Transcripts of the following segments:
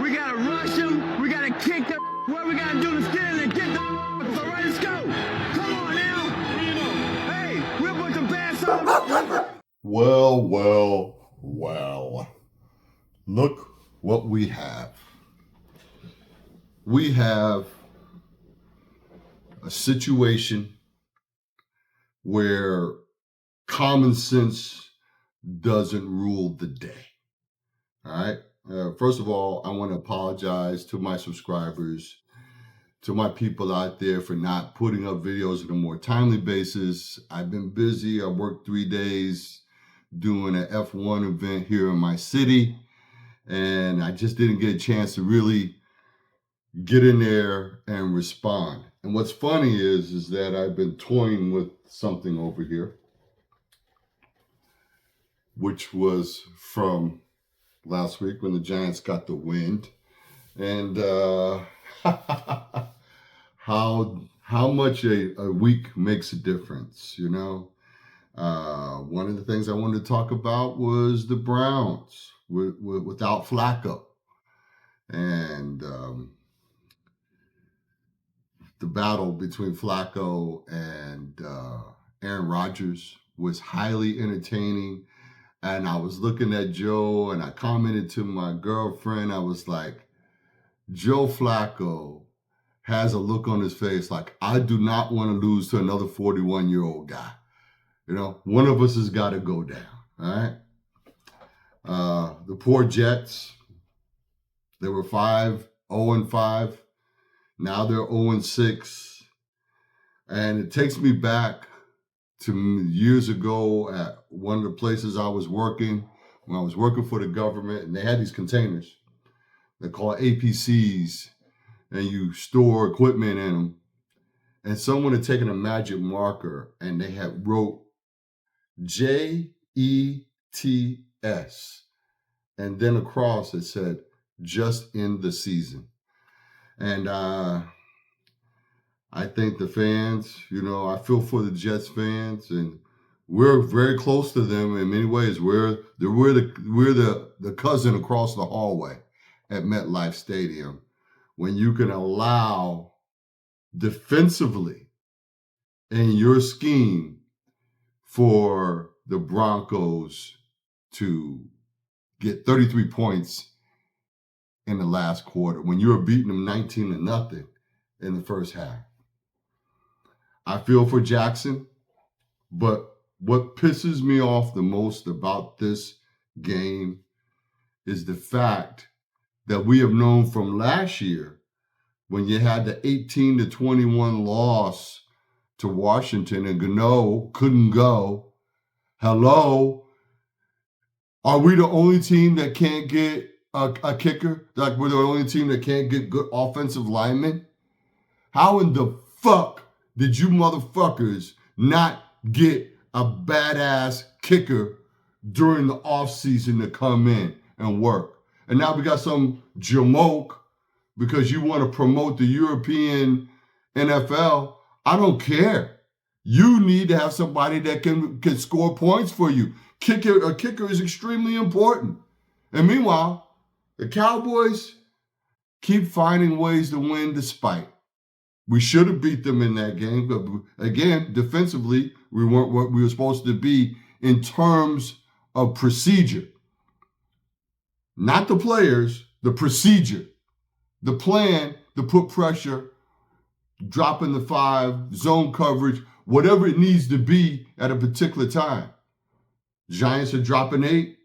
We gotta rush them. We gotta kick them. What we gotta do is get in and get the. All right, let's go. Come on now. Hey, we'll put the bass on. Well. Look what we have. We have a situation where common sense doesn't rule the day. All right. First of all, I want to apologize to my subscribers, to my people out there for not putting up videos on a more timely basis. I've been busy. I worked 3 days doing an F1 event here in my city, and I just didn't get a chance to really get in there and respond. And what's funny is that I've been toying with something over here, which was from last week when the Giants got the wind, and how much a week makes a difference, you know. One of the things I wanted to talk about was the Browns without Flacco, and the battle between Flacco and Aaron Rodgers was highly entertaining. And I was looking at Joe, and I commented to my girlfriend. I was like, Joe Flacco has a look on his face like, I do not want to lose to another 41-year-old guy. You know, one of us has got to go down, all right? The poor Jets, they were 0-5. Now they're 0-6. And it takes me back to years ago at one of the places I was working, when I was working for the government, and they had these containers. They're called APCs, and you store equipment in them. And someone had taken a magic marker, and they had wrote JETS, and then across it said, just in the season. And I think the fans, you know, I feel for the Jets fans, and we're very close to them in many ways. We're the cousin across the hallway at MetLife Stadium. When you can allow defensively in your scheme for the Broncos to get 33 points in the last quarter, when you were beating them 19-0 in the first half. I feel for Jackson, but what pisses me off the most about this game is the fact that we have known from last year, when you had the 18-21 loss to Washington and Gano couldn't go. Hello? Are we the only team that can't get a kicker? Like, we're the only team that can't get good offensive linemen? How in the fuck did you motherfuckers not get a badass kicker during the offseason to come in and work? And now we got some jamoke because you want to promote the European NFL. I don't care. You need to have somebody that can score points for you. A kicker is extremely important. And meanwhile, the Cowboys keep finding ways to win despite. We should have beat them in that game, but again, defensively, we weren't what we were supposed to be in terms of procedure. Not the players, the procedure. The plan to put pressure, dropping the 5, zone coverage, whatever it needs to be at a particular time. Giants are dropping 8.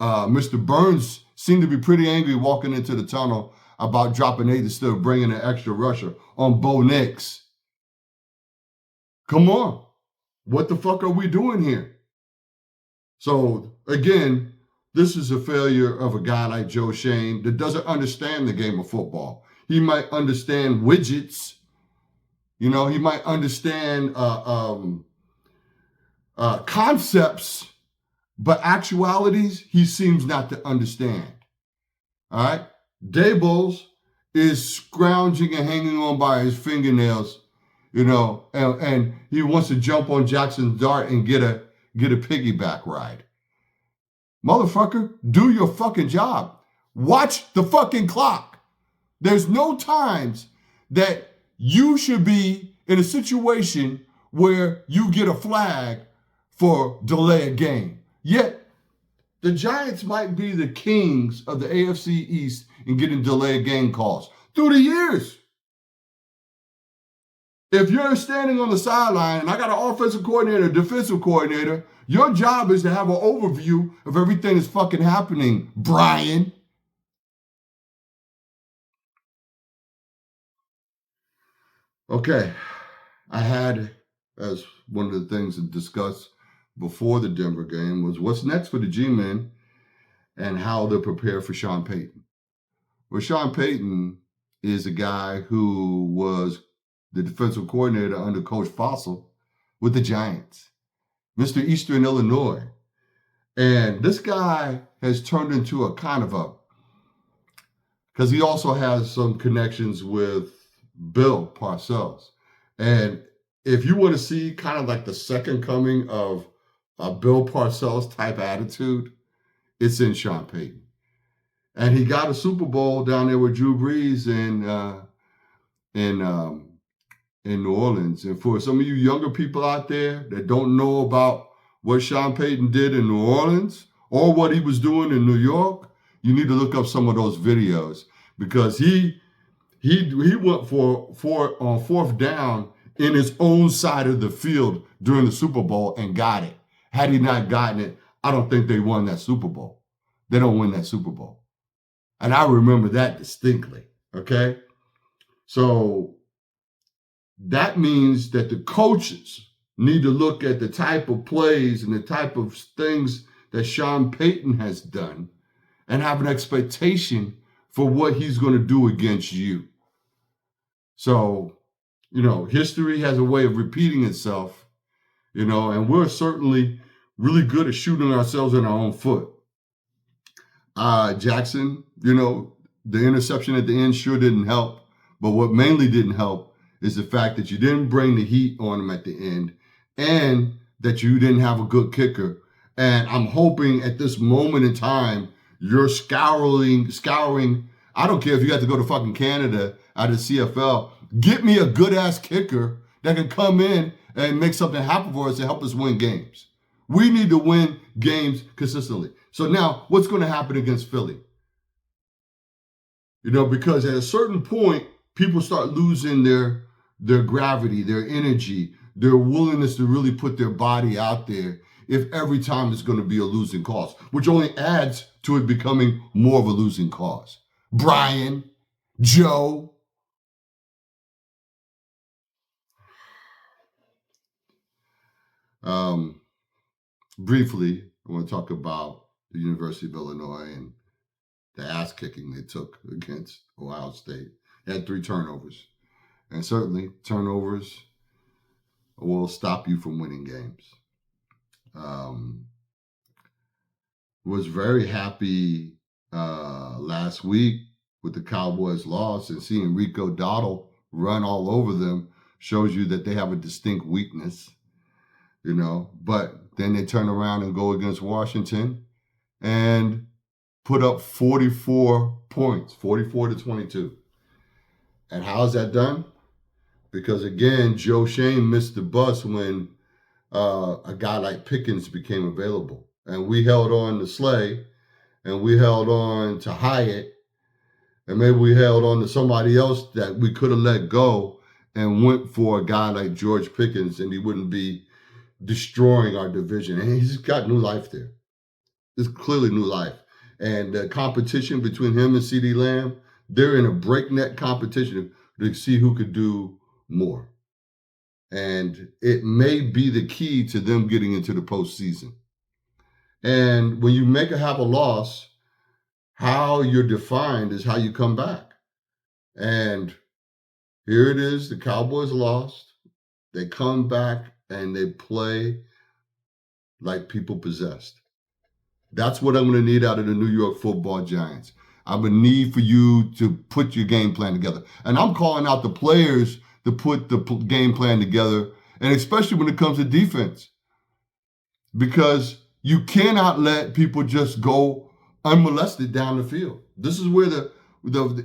Mr. Burns seemed to be pretty angry walking into the tunnel about dropping 8 instead of bringing an extra rusher on Bo Nix. Come on. What the fuck are we doing here? So, again, this is a failure of a guy like Joe Schoen that doesn't understand the game of football. He might understand widgets. You know, he might understand concepts, but actualities, he seems not to understand. All right? Daboll is scrounging and hanging on by his fingernails, you know, and he wants to jump on Jackson's dart and get a piggyback ride. Motherfucker, do your fucking job. Watch the fucking clock. There's no times that you should be in a situation where you get a flag for delay of game. Yet, the Giants might be the kings of the AFC East in getting delay of game calls through the years. If you're standing on the sideline and I got an offensive coordinator, defensive coordinator, your job is to have an overview of everything that's fucking happening, Brian. Okay, I had, as one of the things to discuss before the Denver game, was what's next for the G-men and how they're prepared for Sean Payton. Well, Sean Payton is a guy who was the defensive coordinator under Coach Fossil with the Giants, Mr. Eastern Illinois. And this guy has turned into a kind of because he also has some connections with Bill Parcells. And if you want to see kind of like the second coming of a Bill Parcells type attitude, it's in Sean Payton. And he got a Super Bowl down there with Drew Brees in New Orleans. And for some of you younger people out there that don't know about what Sean Payton did in New Orleans or what he was doing in New York, you need to look up some of those videos, because he went for on fourth down in his own side of the field during the Super Bowl and got it. Had he not gotten it, I don't think they won that Super Bowl. They don't win that Super Bowl. And I remember that distinctly, okay? So that means that the coaches need to look at the type of plays and the type of things that Sean Payton has done and have an expectation for what he's going to do against you. So, history has a way of repeating itself, and we're certainly really good at shooting ourselves in our own foot. Jackson, the interception at the end sure didn't help, but what mainly didn't help is the fact that you didn't bring the heat on him at the end and that you didn't have a good kicker. And I'm hoping at this moment in time, you're scouring. I don't care if you got to go to fucking Canada out of the CFL. Get me a good-ass kicker that can come in and make something happen for us to help us win games. We need to win games consistently. So now, what's going to happen against Philly? Because at a certain point, people start losing their gravity, their energy, their willingness to really put their body out there if every time it's going to be a losing cause, which only adds to it becoming more of a losing cause. Brian, Joe. Briefly, I want to talk about the University of Illinois and the ass kicking they took against Ohio State. They had 3 turnovers. And certainly, turnovers will stop you from winning games. Was very happy last week with the Cowboys' loss, and seeing Rico Dowdle run all over them shows you that they have a distinct weakness, But then they turn around and go against Washington and put up 44 points, 44-22. And how's that done? Because again, Joe Shane missed the bus when a guy like Pickens became available. And we held on to Slay, and we held on to Hyatt, and maybe we held on to somebody else that we could have let go and went for a guy like George Pickens, and he wouldn't be destroying our division. And he's got new life there. It's clearly new life. And the competition between him and CeeDee Lamb, they're in a breakneck competition to see who could do more. And it may be the key to them getting into the postseason. And when you have a loss, how you're defined is how you come back. And here it is, the Cowboys lost. They come back and they play like people possessed. That's what I'm going to need out of the New York Football Giants. I'm going to need for you to put your game plan together. And I'm calling out the players to put the game plan together, and especially when it comes to defense. Because you cannot let people just go unmolested down the field. This is where the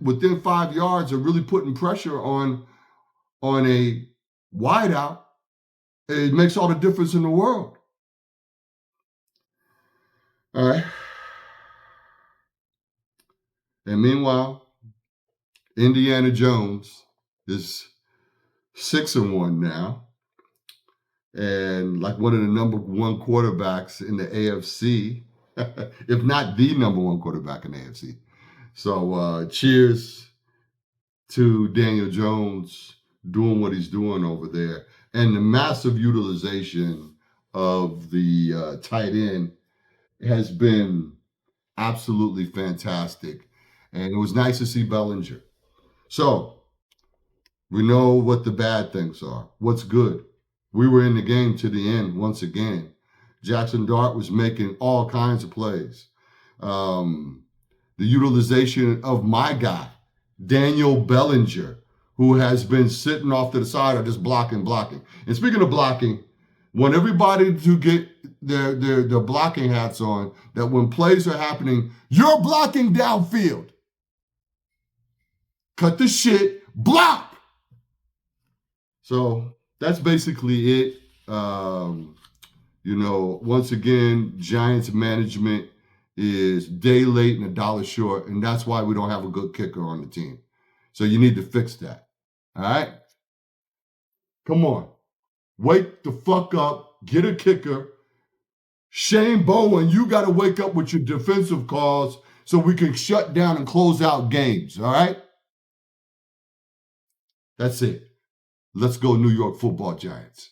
within 5 yards are really putting pressure on a wideout. It makes all the difference in the world. All right. And meanwhile, Indiana Jones is 6-1 now, and like one of the number one quarterbacks in the AFC, if not the number one quarterback in the AFC. So cheers to Daniel Jones doing what he's doing over there, and the massive utilization of the tight end has been absolutely fantastic. And it was nice to see Bellinger. So we know what the bad things are. What's good? We were in the game to the end once again. Jackson Dart was making all kinds of plays. The utilization of my guy, Daniel Bellinger, who has been sitting off to the side or just blocking. And speaking of blocking, want everybody to get their blocking hats on, that when plays are happening, you're blocking downfield. Cut the shit, block. So that's basically it. Once again, Giants management is day late and $1 short, and that's why we don't have a good kicker on the team. So you need to fix that. All right? Come on. Wake the fuck up. Get a kicker. Shane Bowen, you got to wake up with your defensive calls so we can shut down and close out games. All right? That's it. Let's go New York Football Giants.